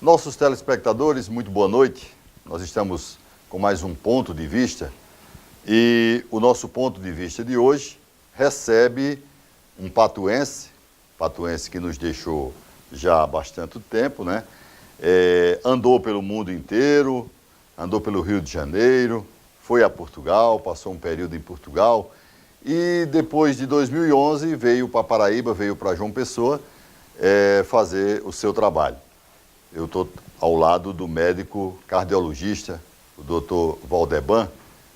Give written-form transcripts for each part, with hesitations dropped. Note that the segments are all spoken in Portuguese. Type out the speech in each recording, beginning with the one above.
Nossos telespectadores, muito boa noite. Nós estamos com mais um ponto de vista e o nosso ponto de vista de hoje recebe um patuense que nos deixou já há bastante tempo, né? Andou pelo mundo inteiro, andou pelo Rio de Janeiro, foi a Portugal, passou um período em Portugal e depois de 2011 veio para Paraíba, veio para João Pessoa fazer o seu trabalho. Eu estou ao lado do médico cardiologista, o doutor Valdeban,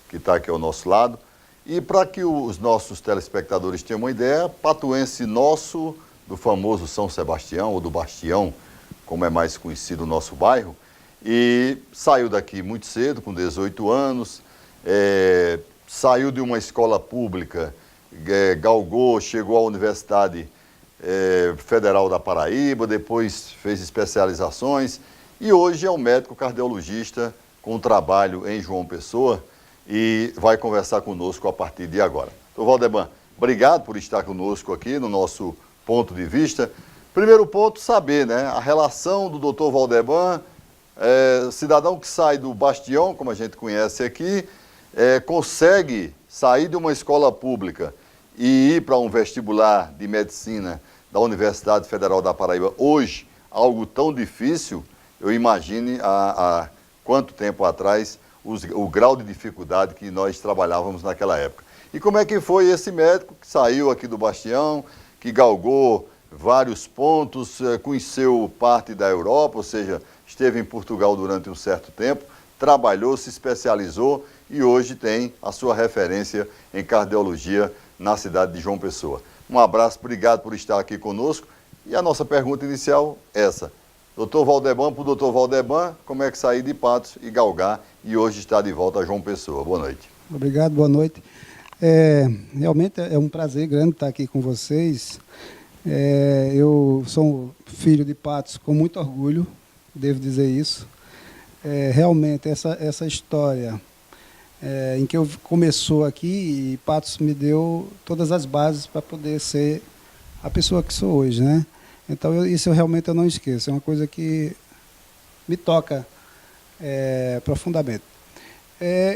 que está aqui ao nosso lado. E para que os nossos telespectadores tenham uma ideia, patuense nosso do famoso São Sebastião, ou do Bastião, como é mais conhecido o nosso bairro, e saiu daqui muito cedo, com 18 anos, saiu de uma escola pública, galgou, chegou à Universidade Federal da Paraíba, depois fez especializações e hoje é um médico cardiologista com trabalho em João Pessoa e vai conversar conosco a partir de agora. Doutor Valdeban, obrigado por estar conosco aqui no nosso ponto de vista. Primeiro ponto, saber, né, a relação do doutor Valdeban, cidadão que sai do Bastião, como a gente conhece aqui, consegue sair de uma escola pública e ir para um vestibular de medicina da Universidade Federal da Paraíba, hoje, algo tão difícil, eu imagine há quanto tempo atrás o grau de dificuldade que nós trabalhávamos naquela época. E como é que foi esse médico que saiu aqui do Bastião, que galgou vários pontos, conheceu parte da Europa, ou seja, esteve em Portugal durante um certo tempo, trabalhou, se especializou e hoje tem a sua referência em cardiologia na cidade de João Pessoa. Um abraço, obrigado por estar aqui conosco. E a nossa pergunta inicial é essa. Doutor Valdeban, para o doutor Valdeban, como é que sair de Patos e galgar e hoje está de volta a João Pessoa? Boa noite. Obrigado, boa noite. Realmente é um prazer grande estar aqui com vocês. Eu sou filho de Patos com muito orgulho, devo dizer isso. Realmente essa história em que eu começou aqui e Patos me deu todas as bases para poder ser a pessoa que sou hoje, né? Então isso realmente eu não esqueço, é uma coisa que me toca profundamente.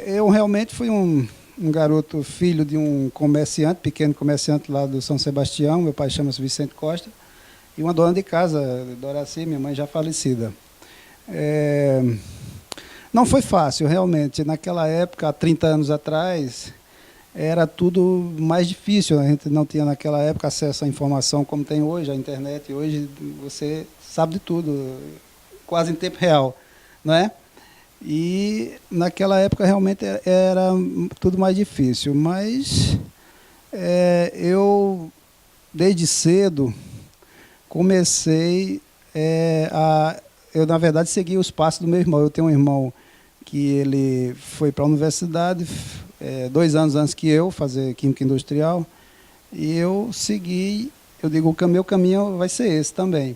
Eu realmente fui um garoto filho de um comerciante, pequeno comerciante lá do São Sebastião, meu pai chama-se Vicente Costa, e uma dona de casa, Doraci, minha mãe já falecida. Não foi fácil, realmente. Naquela época, há 30 anos atrás, era tudo mais difícil. A gente não tinha, naquela época, acesso à informação como tem hoje, a internet. Hoje, você sabe de tudo, quase em tempo real, não é? E, naquela época, realmente, era tudo mais difícil. Mas eu, desde cedo, comecei Eu, na verdade, segui os passos do meu irmão. Eu tenho um irmão que ele foi para a universidade 2 anos antes que eu, fazer Química Industrial, e eu segui, eu digo, o meu caminho vai ser esse também.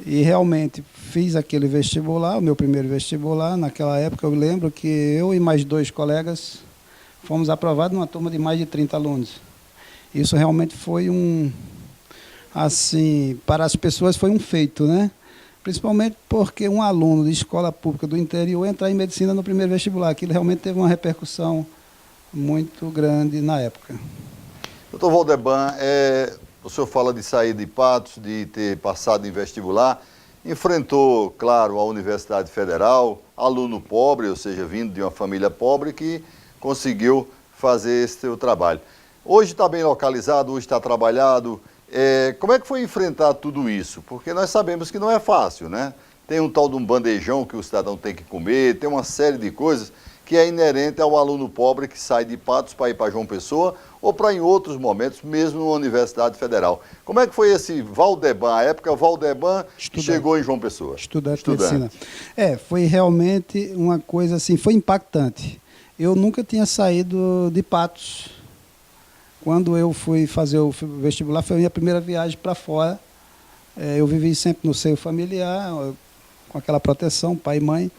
E realmente fiz aquele vestibular, o meu primeiro vestibular. Naquela época eu lembro que eu e mais 2 colegas fomos aprovados numa turma de mais de 30 alunos. Isso realmente foi assim, para as pessoas foi um feito, né? Principalmente porque um aluno de escola pública do interior entrar em medicina no primeiro vestibular. Aquilo realmente teve uma repercussão muito grande na época. Doutor Valdeban, o senhor fala de sair de Patos, de ter passado em vestibular, enfrentou, claro, a Universidade Federal, aluno pobre, ou seja, vindo de uma família pobre, que conseguiu fazer esse seu trabalho. Hoje está bem localizado, hoje está trabalhado. Como é que foi enfrentar tudo isso? Porque nós sabemos que não é fácil, né? Tem um tal de um bandejão que o cidadão tem que comer, tem uma série de coisas que é inerente ao aluno pobre que sai de Patos para ir para João Pessoa ou para em outros momentos, mesmo na Universidade Federal. Como é que foi esse Valdeban, a época Valdeban que chegou em João Pessoa? Estudante de medicina. Foi realmente uma coisa assim, foi impactante. Eu nunca tinha saído de Patos. Quando eu fui fazer o vestibular, foi a minha primeira viagem para fora. Eu vivi sempre no seio familiar, com aquela proteção, pai e mãe.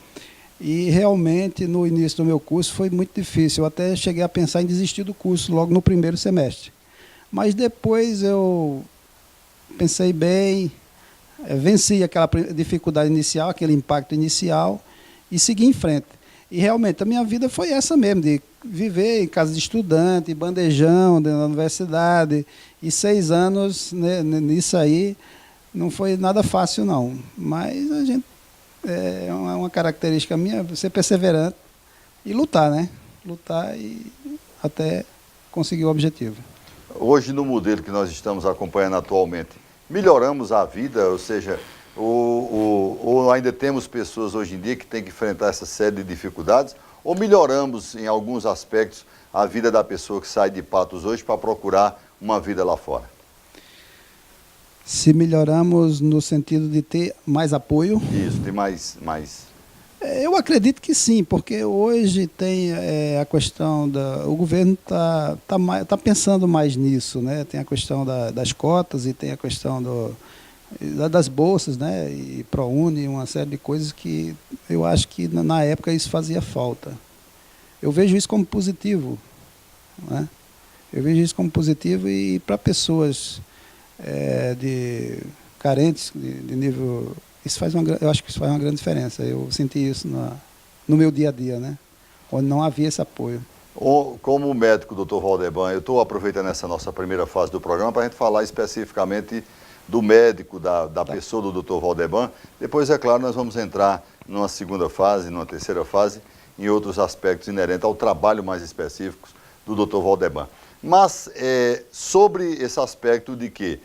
E realmente, no início do meu curso, foi muito difícil. Eu até cheguei a pensar em desistir do curso logo no primeiro semestre. Mas depois eu pensei bem, venci aquela dificuldade inicial, aquele impacto inicial e segui em frente. E realmente a minha vida foi essa mesmo, de viver em casa de estudante, bandejão na universidade, e 6 anos, né, nisso aí não foi nada fácil não. Mas a gente, é uma característica minha, ser perseverante e lutar, né? Lutar e até conseguir o objetivo. Hoje, no modelo que nós estamos acompanhando atualmente, melhoramos a vida, ou seja, ou ainda temos pessoas hoje em dia que têm que enfrentar essa série de dificuldades, ou melhoramos em alguns aspectos a vida da pessoa que sai de Patos hoje para procurar uma vida lá fora? Se melhoramos no sentido de ter mais apoio? Isso, tem mais... Eu acredito que sim, porque hoje tem a questão o governo tá pensando mais nisso, né? Tem a questão das cotas e tem a questão das bolsas, né? E ProUni, uma série de coisas que eu acho que na época isso fazia falta. Eu vejo isso como positivo, né? Eu vejo isso como positivo e para pessoas carentes de nível... eu acho que isso faz uma grande diferença. Eu senti isso no meu dia a dia, né? Onde não havia esse apoio. Como médico, doutor Valdeban, eu estou aproveitando essa nossa primeira fase do programa para a gente falar especificamente do médico, da pessoa do doutor Valdeban. Depois, é claro, nós vamos entrar numa segunda fase, numa terceira fase, em outros aspectos inerentes ao trabalho mais específico do doutor Valdeban. Mas sobre esse aspecto de que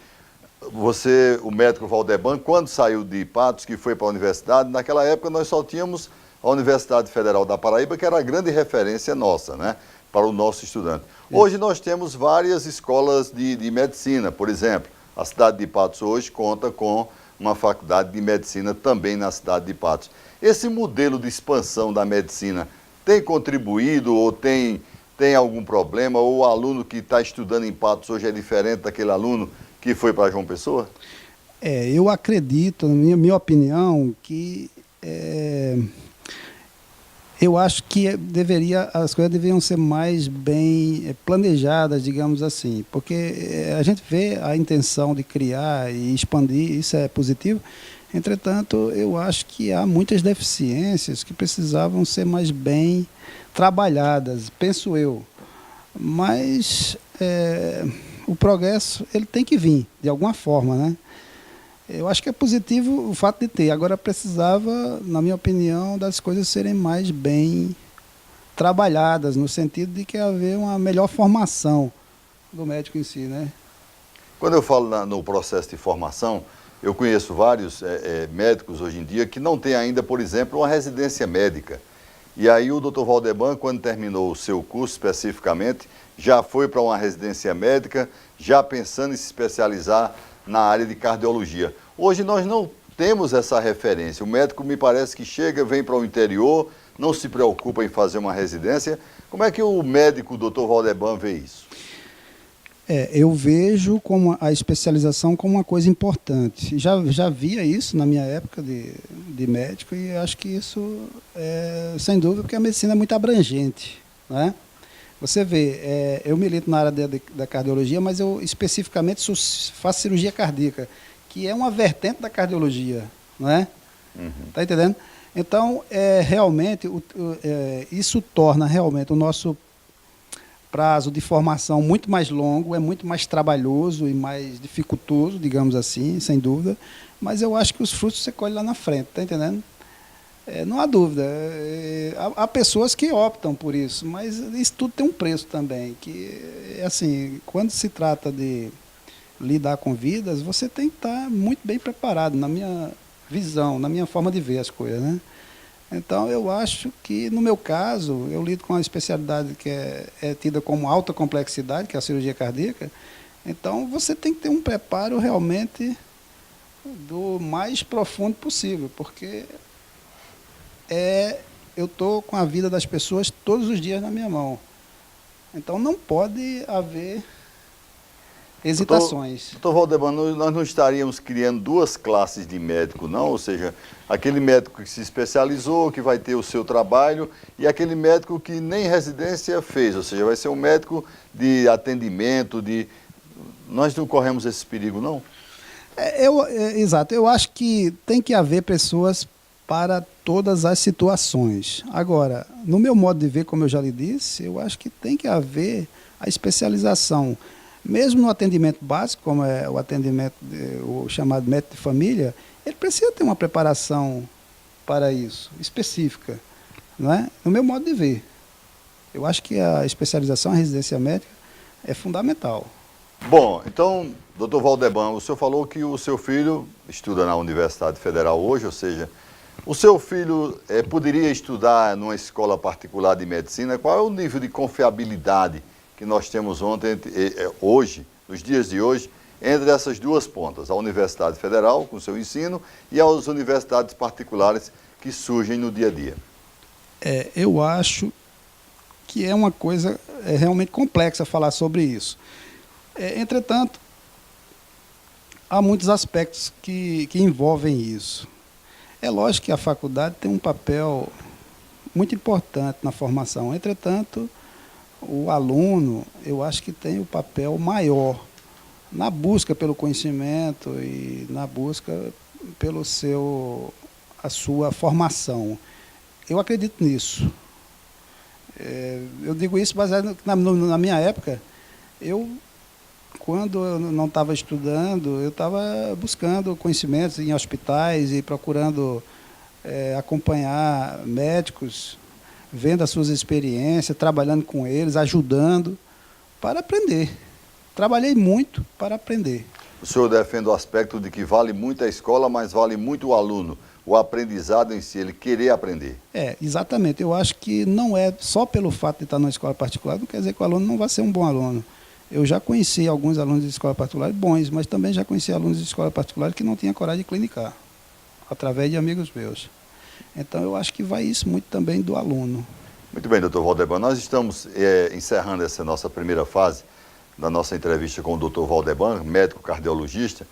você, o médico Valdeban, quando saiu de Patos, que foi para a universidade, naquela época nós só tínhamos a Universidade Federal da Paraíba, que era a grande referência nossa, né, para o nosso estudante. Hoje nós temos várias escolas de medicina, por exemplo. A cidade de Patos hoje conta com uma faculdade de medicina também na cidade de Patos. Esse modelo de expansão da medicina tem contribuído ou tem algum problema? Ou o aluno que está estudando em Patos hoje é diferente daquele aluno que foi para João Pessoa? Eu acredito, na minha opinião, que eu acho que as coisas deveriam ser mais bem planejadas, digamos assim, porque a gente vê a intenção de criar e expandir, isso é positivo. Entretanto, eu acho que há muitas deficiências que precisavam ser mais bem trabalhadas, penso eu. Mas o progresso ele tem que vir, de alguma forma, né? Eu acho que é positivo o fato de ter. Agora precisava, na minha opinião, das coisas serem mais bem trabalhadas, no sentido de que haver uma melhor formação do médico em si, né? Quando eu falo no processo de formação, eu conheço vários médicos hoje em dia que não têm ainda, por exemplo, uma residência médica. E aí o doutor Valdeban, quando terminou o seu curso especificamente, já foi para uma residência médica, já pensando em se especializar na área de cardiologia. Hoje nós não temos essa referência. O médico me parece que chega, vem para o interior, não se preocupa em fazer uma residência. Como é que o médico, o doutor Valdeban, vê isso? Eu vejo como a especialização como uma coisa importante. Já via isso na minha época de médico e acho que isso, sem dúvida, porque a medicina é muito abrangente, né? Você vê, eu milito na área da cardiologia, mas eu especificamente faço cirurgia cardíaca, que é uma vertente da cardiologia, não é? Tá entendendo? Então, realmente, isso torna realmente o nosso prazo de formação muito mais longo, é muito mais trabalhoso e mais dificultoso, digamos assim, sem dúvida, mas eu acho que os frutos você colhe lá na frente, tá entendendo? Não há dúvida. Há pessoas que optam por isso, mas isso tudo tem um preço também, que assim, quando se trata de lidar com vidas, você tem que estar muito bem preparado, na minha visão, na minha forma de ver as coisas, né? Então, eu acho que, no meu caso, eu lido com uma especialidade que é tida como alta complexidade, que é a cirurgia cardíaca. Então, você tem que ter um preparo realmente do mais profundo possível, porque eu estou com a vida das pessoas todos os dias na minha mão. Então, não pode haver hesitações. Doutor Valdeban, nós não estaríamos criando duas classes de médico, não? Ou seja, aquele médico que se especializou, que vai ter o seu trabalho, e aquele médico que nem residência fez, ou seja, vai ser um médico de atendimento, nós não corremos esse perigo, não? Exato, eu acho que tem que haver pessoas para todas as situações. Agora, no meu modo de ver, como eu já lhe disse, eu acho que tem que haver a especialização. Mesmo no atendimento básico, como é o atendimento, o chamado médico de família, ele precisa ter uma preparação para isso, específica, não é? No meu modo de ver. Eu acho que a especialização, a residência médica, é fundamental. Bom, então, doutor Valdeban, o senhor falou que o seu filho estuda na Universidade Federal hoje, ou seja, o seu filho poderia estudar numa escola particular de medicina? Qual é o nível de confiabilidade que nós temos hoje, nos dias de hoje, entre essas duas pontas, a Universidade Federal, com seu ensino, e as universidades particulares que surgem no dia a dia? Eu acho que é uma coisa realmente complexa falar sobre isso. Entretanto, há muitos aspectos que envolvem isso. É lógico que a faculdade tem um papel muito importante na formação. Entretanto, o aluno, eu acho que tem o papel maior na busca pelo conhecimento e na busca a sua formação. Eu acredito nisso. Eu digo isso baseado na minha época. Quando eu não estava estudando, eu estava buscando conhecimentos em hospitais e procurando acompanhar médicos, vendo as suas experiências, trabalhando com eles, ajudando, para aprender. Trabalhei muito para aprender. O senhor defende o aspecto de que vale muito a escola, mas vale muito o aluno, o aprendizado em si, ele querer aprender. Exatamente. Eu acho que não é só pelo fato de estar numa escola particular, não quer dizer que o aluno não vai ser um bom aluno. Eu já conheci alguns alunos de escola particular bons, mas também já conheci alunos de escola particular que não tinham coragem de clinicar, através de amigos meus. Então, eu acho que vai isso muito também do aluno. Muito bem, doutor Valdeban. Nós estamos encerrando essa nossa primeira fase da nossa entrevista com o doutor Valdeban, médico cardiologista.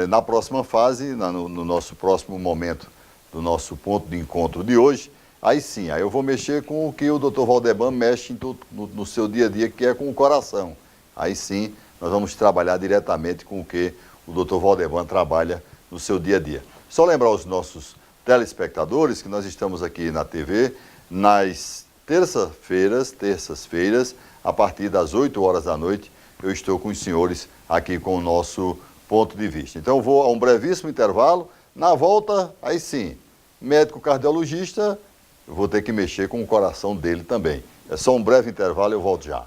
Na próxima fase, no nosso próximo momento do nosso ponto de encontro de hoje, aí sim, aí eu vou mexer com o que o doutor Valdeban mexe no seu dia a dia, que é com o coração. Aí sim, nós vamos trabalhar diretamente com o que o doutor Valdeban trabalha no seu dia a dia. Só lembrar aos nossos telespectadores que nós estamos aqui na TV nas terças-feiras, a partir das 8 horas da noite, eu estou com os senhores aqui com o nosso ponto de vista. Então eu vou a um brevíssimo intervalo, na volta, aí sim, médico cardiologista, eu vou ter que mexer com o coração dele também. É só um breve intervalo e eu volto já.